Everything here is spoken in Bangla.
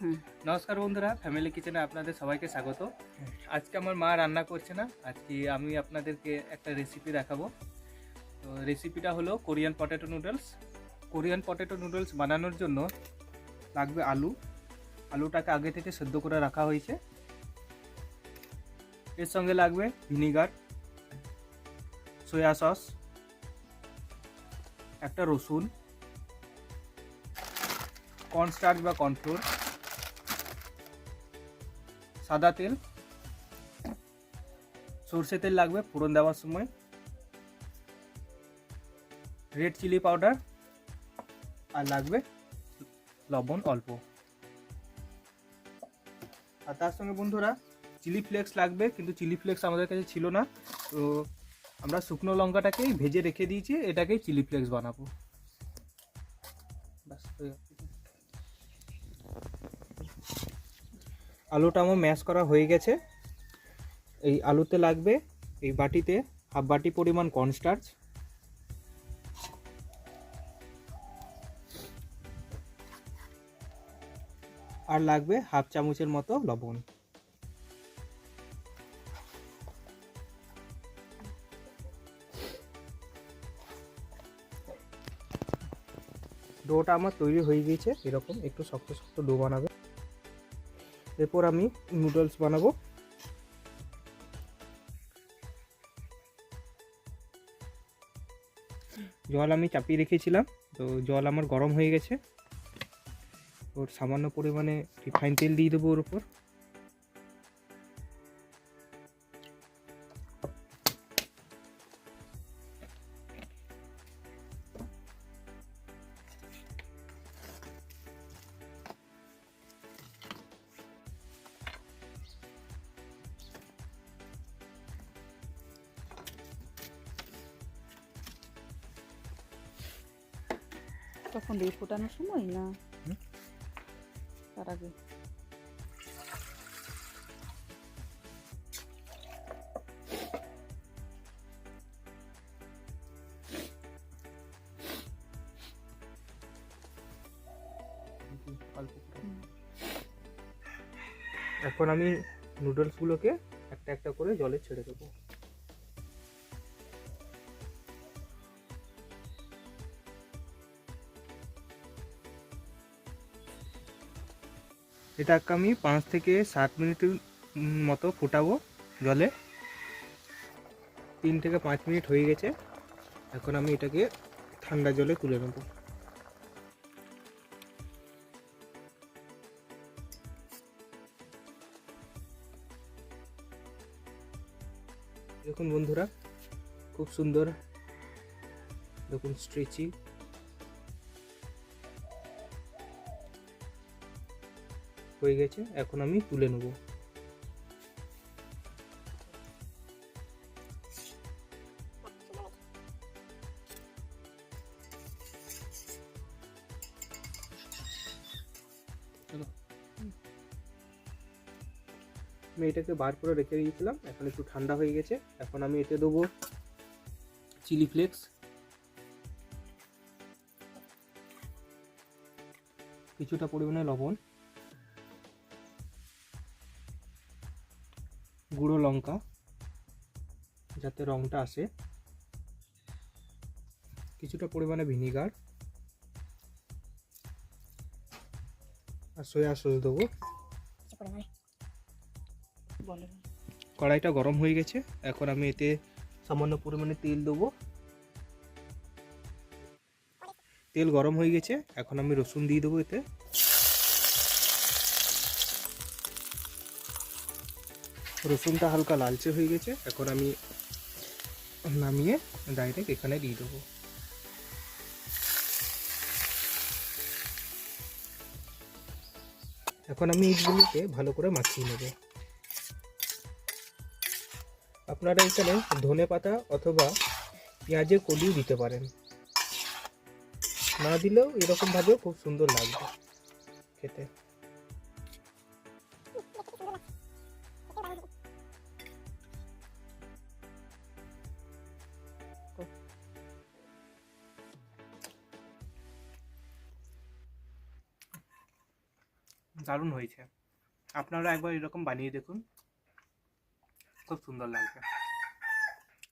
নমস্কার বন্ধুরা, ফ্যামিলি কিচেনে আপনাদের সবাইকে স্বাগত। আজকে আমার মা রান্না করছে না, আজকে আমি আপনাদেরকে একটা রেসিপি দেখাবো। তো রেসিপিটা হলো Korean potato noodles. Korean potato noodles বানানোর জন্য লাগবে আলুটাকে আগে থেকে সেদ্ধ করে রাখা হয়েছে। এর সঙ্গে লাগবে ভিনিগার, সয়া সস, একটা রসুন, কর্নস্টার্চ বা কর্নফ্লোর, সাদা তেল, সর্ষে তেল লাগবে ফোড়ন দেওয়ার সময়, রেড চিলি পাউডার, আর লাগবে লবণ অল্প। আর তার সঙ্গে বন্ধুরা চিলি ফ্লেক্স লাগবে, কিন্তু চিলি ফ্লেক্স আমাদের কাছে ছিল না, তো আমরা শুকনো লঙ্কাটাকেই ভেজে রেখে দিয়েছি, এটাকেই চিলি ফ্লেক্স বানাবো। আলুটা আমার ম্যাশ করা হয়ে গেছে। এই আলুতে লাগবে এই বাটিতে হাফ বাটি পরিমাণ কর্নস্টার্চ, আর লাগবে হাফ চামচের মতো লবণ। ডোটা আমার তৈরি হয়ে গিয়েছে, এরকম একটু শক্ত শক্ত ডো বানাবে। এরপর আমি নুডলস বানাবো। জল আমি চাপিয়ে রেখেছিলাম, তো জল আমার গরম হয়ে গেছে। ওর সামান্য পরিমাণে রিফাইন তেল দিয়ে দেবো ওর উপর। তখন দিয়ে ফোটানোর সময় না তার আগে? এখন আমি নুডলসগুলোকে একটা একটা করে জলে ছেড়ে দেবো। এটাকে আমি 5 থেকে 7 মিনিটের মতো ফোটাবো জলে। 3 থেকে 5 মিনিট হয়ে গেছে। এখন আমি এটাকে ঠান্ডা জলে তুলে নেব। দেখুন বন্ধুরা, খুব সুন্দর, দেখুন স্ট্রেচি হয়ে গেছে। এখন আমি তুলে নেব। আমি এটাকে বার করে রেখে দিয়েছিলাম, এখন একটু ঠান্ডা হয়ে গেছে। এখন আমি এতে দেবো চিলি ফ্লেক্স, কিছুটা পরিমাণে লবণ, গুঁড়ো লঙ্কা যাতে রঙটা আসে, কিছুটা পরিমাণে ভিনিগার, আর সয়া সস দেবো। কড়াইটা গরম হয়ে গেছে, এখন আমি এতে সামান্য পরিমাণে তেল দেবো। তেল গরম হয়ে গেছে, এখন আমি রসুন দিয়ে দেবো এতে। রসুনটা হালকা লালচে হয়ে গেছে, এখন আমি নামিয়ে ডাইরেক্ট এখানে দিয়ে দেবো। এখন আমি এইগুলোকে ভালো করে মাখিয়ে নেব। আপনারা এখানে ধনে পাতা অথবা পেঁয়াজের কলিও দিতে পারেন, না দিলেও এরকম ভাবেও খুব সুন্দর লাগবে খেতে। দারুণ হয়েছে। আপনারা একবার এরকম বানিয়ে দেখুন, খুব সুন্দর লাগবে।